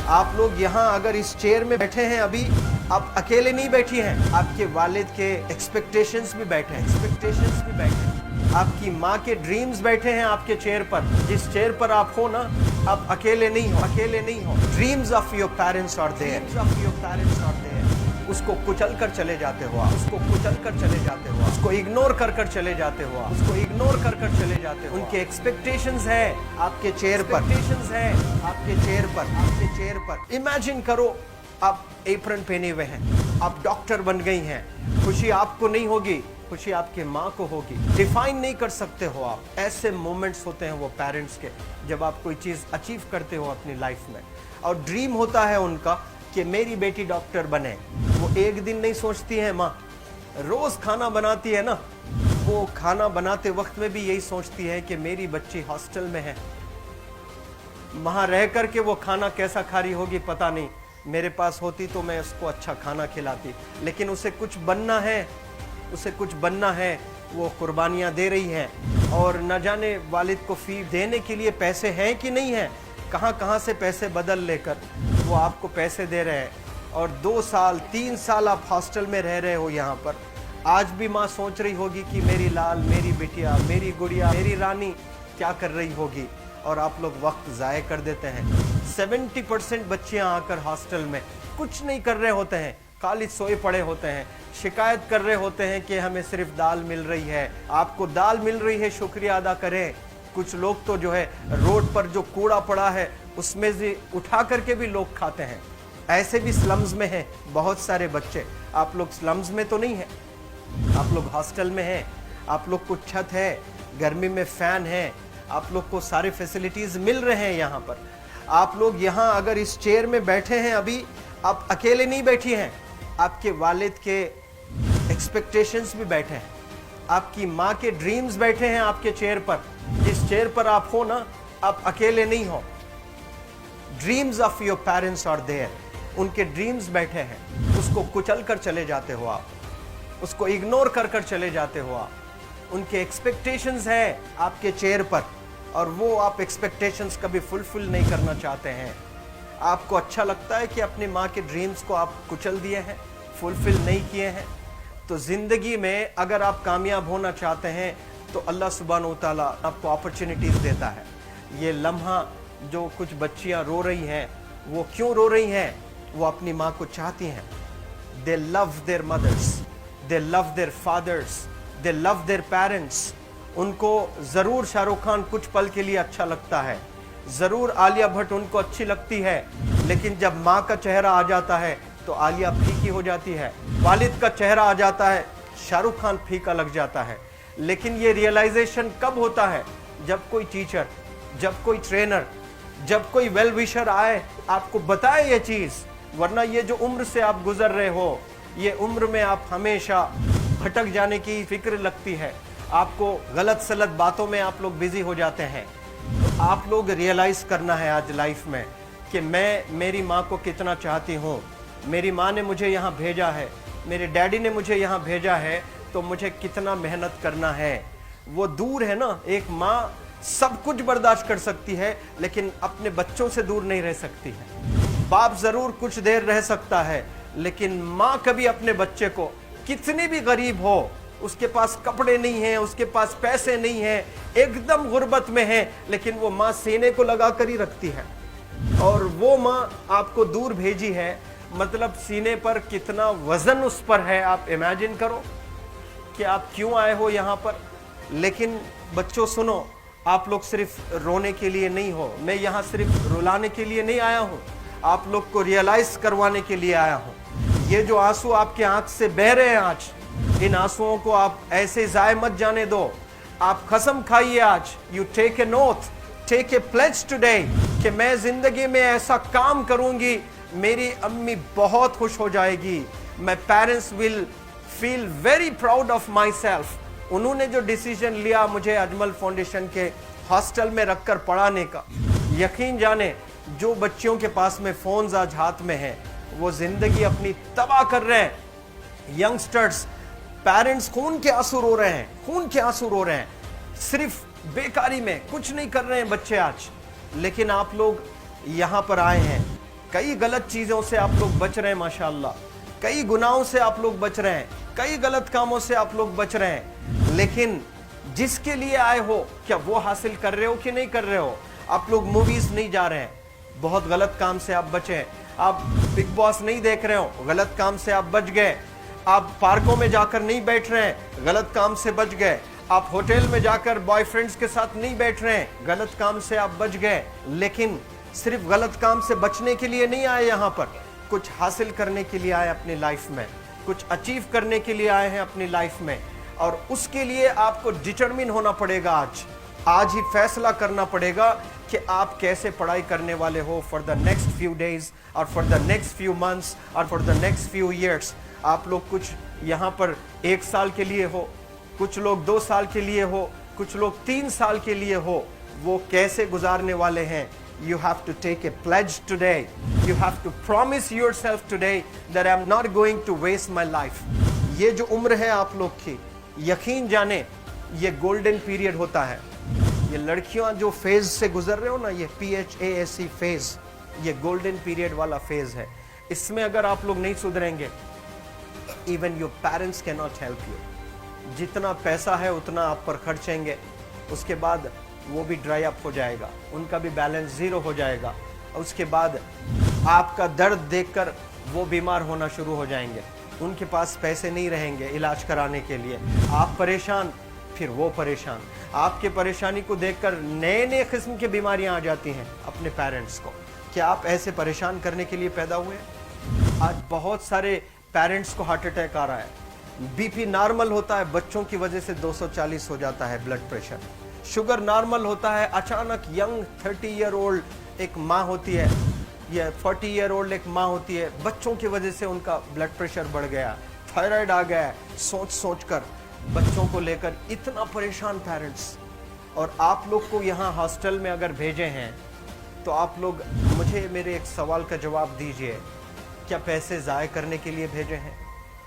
आप लोग यहाँ अगर इस चेयर में बैठे हैं अभी, आप अकेले नहीं बैठी हैं, आपके वालिद के एक्सपेक्टेशंस भी बैठे हैं, आपकी माँ के ड्रीम्स बैठे हैं आपके चेयर पर। जिस चेयर पर आप हो ना, आप अकेले नहीं हो। Dreams of your parents are there, उसको कुचल कर चले जाते हो आप, उसको इग्नोर कर चले जाते हो उनके एक्सपेक्टेशंस है आपके चेयर पर। इमेजिन करो, आप एप्रन पहने हुए हैं, आप डॉक्टर बन गई हैं। खुशी आपको नहीं होगी, खुशी आपके माँ को होगी। डिफाइन नहीं कर सकते हो आप। ऐसे मोमेंट्स होते हैं वो पेरेंट्स के, जब आप कोई चीज़ अचीव करते हो अपनी लाइफ में, और ड्रीम होता है उनका कि मेरी बेटी डॉक्टर बने। वो एक दिन नहीं सोचती है माँ, रोज खाना बनाती है ना, वो खाना बनाते वक्त में भी यही सोचती है कि मेरी बच्ची हॉस्टल में है, वहां रह करके वो खाना कैसा खा रही होगी पता नहीं, मेरे पास होती तो मैं उसको अच्छा खाना खिलाती। लेकिन उसे कुछ बनना है, वो कुर्बानियां दे रही है, और न जाने वालिद को फी देने के लिए पैसे हैं कि नहीं है, कहाँ से पैसे बदल लेकर वो आपको पैसे दे रहे हैं। और 2 साल 3 साल आप हॉस्टल में रह रहे हो यहाँ पर। आज भी माँ सोच रही होगी कि मेरी लाल, मेरी बिटिया, मेरी गुड़िया, मेरी रानी क्या कर रही होगी, और आप लोग वक्त ज़ाय कर देते हैं। 70% बच्चियाँ आकर हॉस्टल में कुछ नहीं कर रहे होते हैं, खाली सोए पड़े होते हैं, शिकायत कर रहे होते हैं कि हमें सिर्फ दाल मिल रही है। आपको दाल मिल रही है, शुक्रिया अदा करें। कुछ लोग तो जो है रोड पर जो कूड़ा पड़ा है उसमें से उठा करके भी लोग खाते हैं। ऐसे भी स्लम्स में हैं बहुत सारे बच्चे। आप लोग स्लम्स में तो नहीं है, आप लोग हॉस्टल में हैं, आप लोग को छत है, गर्मी में फैन है, आप लोग को सारे फैसिलिटीज मिल रहे हैं यहाँ पर। आप लोग यहाँ अगर इस चेयर में बैठे हैं अभी, आप अकेले नहीं बैठी हैं, आपके वालिद के एक्सपेक्टेशंस भी बैठे हैं, आपकी माँ के ड्रीम्स बैठे हैं आपके चेयर पर। जिस चेयर पर आप हो ना, आप अकेले नहीं हो। Dreams of your parents are there, उनके ड्रीम्स बैठे हैं, उसको कुचल कर चले जाते हो आप, उसको इग्नोर कर चले जाते हो आप। उनके एक्सपेक्टेशंस है आपके चेयर पर, और वो आप एक्सपेक्टेशंस कभी फुलफिल नहीं करना चाहते हैं। आपको अच्छा लगता है कि अपनी माँ के ड्रीम्स को आप कुचल दिए हैं, फुलफिल नहीं किए हैं। तो ज़िंदगी में अगर आप कामयाब होना चाहते हैं तो अल्लाह सुब्हानहू तआला आपको अपॉर्चुनिटीज़ देता है। ये लम्हा जो कुछ बच्चियाँ रो रही हैं, वो क्यों रो रही हैं? वो अपनी माँ को चाहती हैं। They love their mothers, they love their fathers, they love their parents. उनको ज़रूर शाहरुख खान कुछ पल के लिए अच्छा लगता है, ज़रूर आलिया भट्ट उनको अच्छी लगती है, लेकिन जब माँ का चेहरा आ जाता है तो आलिया फीकी हो जाती है। वालिद का चेहरा आ जाता है, शाहरुख खान फीका लग जाता है। लेकिन ये रियलाइजेशन कब होता है? जब कोई टीचर, जब कोई ट्रेनर, जब कोई वेल विशर आए, आपको बताए ये चीज़। वरना ये जो उम्र से आप गुजर रहे हो, ये उम्र में आप हमेशा भटक जाने की फिक्र लगती है, आपको गलत सलत बातों में आप लोग बिजी हो जाते हैं। तो आप लोग रियलाइज़ करना है आज लाइफ में कि मैं मेरी माँ को कितना चाहती हूँ। मेरी माँ ने मुझे यहाँ भेजा है, मेरे डैडी ने मुझे यहाँ भेजा है, तो मुझे कितना मेहनत करना है। वो दूर है ना, एक माँ सब कुछ बर्दाश्त कर सकती है, लेकिन अपने बच्चों से दूर नहीं रह सकती है। बाप ज़रूर कुछ देर रह सकता है, लेकिन माँ कभी अपने बच्चे को, कितनी भी गरीब हो, उसके पास कपड़े नहीं हैं, उसके पास पैसे नहीं हैं, एकदम गुर्बत में है, लेकिन वो माँ सीने को लगा कर ही रखती है। और वो माँ आपको दूर भेजी है, मतलब सीने पर कितना वजन उस पर है। आप इमेजिन करो कि आप क्यों आए हो यहाँ पर। लेकिन बच्चों सुनो, आप लोग सिर्फ रोने के लिए नहीं हो, मैं यहाँ सिर्फ रुलाने के लिए नहीं आया हूँ, आप लोग को रियलाइज करवाने के लिए आया हूँ। ये जो आंसू आपके आंख से बह रहे हैं आज, इन आंसुओं को आप ऐसे जाए मत जाने दो। आप कसम खाइए आज, you take a note, take a pledge today, कि मैं जिंदगी में ऐसा काम करूंगी, मेरी अम्मी बहुत खुश हो जाएगी। My parents will feel very proud of my self. उन्होंने जो डिसीजन लिया मुझे अजमल फाउंडेशन के हॉस्टल में रखकर पढ़ाने का, यकीन जाने जो बच्चियों के पास में फ़ोन्स आज हाथ में हैं, वो ज़िंदगी अपनी तबाह कर रहे हैं। यंगस्टर्स, पेरेंट्स खून के आंसू रो रहे हैं, खून के आंसू रो रहे हैं, सिर्फ बेकारी में कुछ नहीं कर रहे हैं बच्चे आज। लेकिन आप लोग यहाँ पर आए हैं, कई गलत चीज़ों से आप लोग बच रहे हैं माशाल्लाह, कई गुनाहों से आप लोग बच रहे हैं, कई गलत कामों से आप लोग बच रहे हैं, लेकिन जिसके लिए आए हो क्या वो हासिल कर रहे हो कि नहीं कर रहे हो? आप लोग मूवीज नहीं जा रहे हैं, बहुत गलत काम से आप बचे हैं। आप बिग बॉस नहीं देख रहे हो, गलत काम से आप बच गए। आप पार्कों में जाकर नहीं बैठ रहे हैं, गलत काम से बच गए। आप होटल में जाकर बॉयफ्रेंड्स के साथ नहीं बैठ रहे हैं, गलत काम से आप बच गए। लेकिन सिर्फ गलत काम से बचने के लिए नहीं आए, यहाँ पर कुछ हासिल करने के लिए आए अपनी लाइफ में, कुछ अचीव करने के लिए आए हैं अपनी लाइफ में। और उसके लिए आपको डिटरमिन होना पड़ेगा। आज ही फैसला करना पड़ेगा कि आप कैसे पढ़ाई करने वाले हो for the next few days और for the next few months और for the next few years. आप लोग कुछ यहाँ पर 1 साल के लिए हो, कुछ लोग 2 साल के लिए हो, कुछ लोग 3 साल के लिए हो। वो कैसे गुजारने वाले हैं? You have to take a pledge today. You have to promise yourself today that I'm not going to waste my life. ये जो उम्र है आप लोग की, यकीन जाने ये गोल्डन पीरियड होता है। ये लड़कियां जो फेज से गुजर रहे हो ना, ये PHASE फेज, ये गोल्डन पीरियड वाला फेज है। इसमें अगर आप लोग नहीं सुधरेंगे, even your parents can not help you. जितना पैसा है उतना आप पर खर्चेंगे, उसके बाद वो भी ड्राई अप हो जाएगा, उनका भी बैलेंस जीरो हो जाएगा। उसके बाद आपका दर्द देखकर वो बीमार होना शुरू हो जाएंगे, उनके पास पैसे नहीं रहेंगे इलाज कराने के लिए। आप परेशान, फिर वो परेशान। आपके परेशानी को देखकर नए नए किस्म की बीमारियां आ जाती हैं अपने पेरेंट्स को। क्या आप ऐसे परेशान करने के लिए पैदा हुए? आज बहुत सारे पेरेंट्स को हार्ट अटैक आ रहा है। बीपी नॉर्मल होता है, बच्चों की वजह से 240 हो जाता है ब्लड प्रेशर। शुगर नॉर्मल होता है, अचानक यंग 30 ईयर ओल्ड एक माँ होती है या 40 ईयर ओल्ड एक माँ होती है, बच्चों की वजह से उनका ब्लड प्रेशर बढ़ गया, थायराइड आ गया। सोच सोच कर बच्चों को लेकर इतना परेशान पेरेंट्स। और आप लोग को यहाँ हॉस्टल में अगर भेजे हैं तो आप लोग मुझे मेरे एक सवाल का जवाब दीजिए, क्या पैसे ज़ाय करने के लिए भेजे हैं?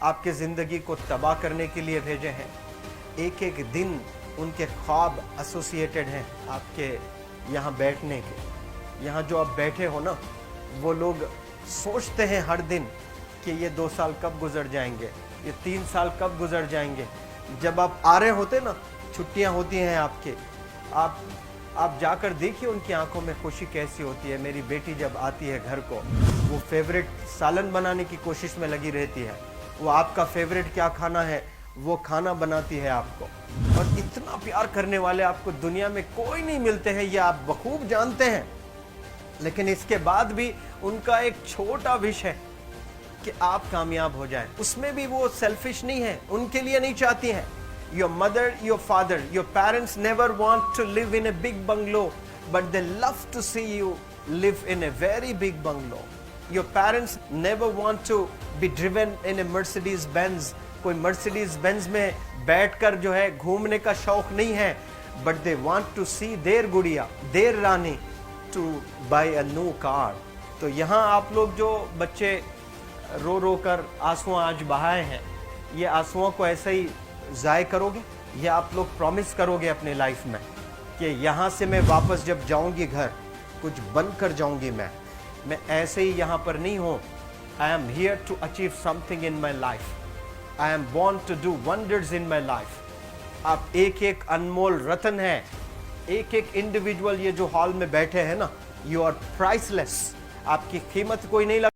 आपके ज़िंदगी को तबाह करने के लिए भेजे हैं? एक एक दिन उनके ख्वाब एसोसिएटेड हैं आपके यहाँ बैठने के। यहाँ जो आप बैठे हो ना, वो लोग सोचते हैं हर दिन कि ये 2 साल कब गुजर जाएंगे, ये 3 साल कब गुजर जाएंगे। जब आप आ रहे होते ना, छुट्टियाँ होती हैं आपके, आप जाकर देखिए उनकी आंखों में खुशी कैसी होती है। मेरी बेटी जब आती है घर को, वो फेवरेट सालन बनाने की कोशिश में लगी रहती है। वो आपका फेवरेट क्या खाना है वो खाना बनाती है आपको। और इतना प्यार करने वाले आपको दुनिया में कोई नहीं मिलते हैं, ये आप बखूब जानते हैं। लेकिन इसके बाद भी उनका एक छोटा विश है कि आप कामयाब हो जाएं। उसमें भी वो सेल्फिश नहीं है, उनके लिए नहीं चाहती हैं। Your mother, your father, your parents never want to live in a big bungalow, but they love to see you live in a very big bungalow. Your parents never want to be driven in a Mercedes Benz. कोई Mercedes Benz में बैठकर जो है घूमने का शौक नहीं है, but they want to see their गुड़िया, their Rani to buy a new car. तो यहाँ आप लोग जो बच्चे रो रो कर आंसू आज बहाए हैं, ये आंसुओं को ऐसे ही ज़ाय करोगे? ये आप लोग प्रॉमिस करोगे अपने लाइफ में कि यहाँ से मैं वापस जब जाऊँगी घर, कुछ बन कर जाऊँगी। मैं ऐसे ही यहाँ पर नहीं हूँ। I am here to achieve something in my life. I am born to do wonders in my life. आप एक एक अनमोल रत्न हैं, एक एक इंडिविजुअल ये जो हॉल में बैठे हैं ना, यू आर प्राइसलेस। आपकी कीमत कोई नहीं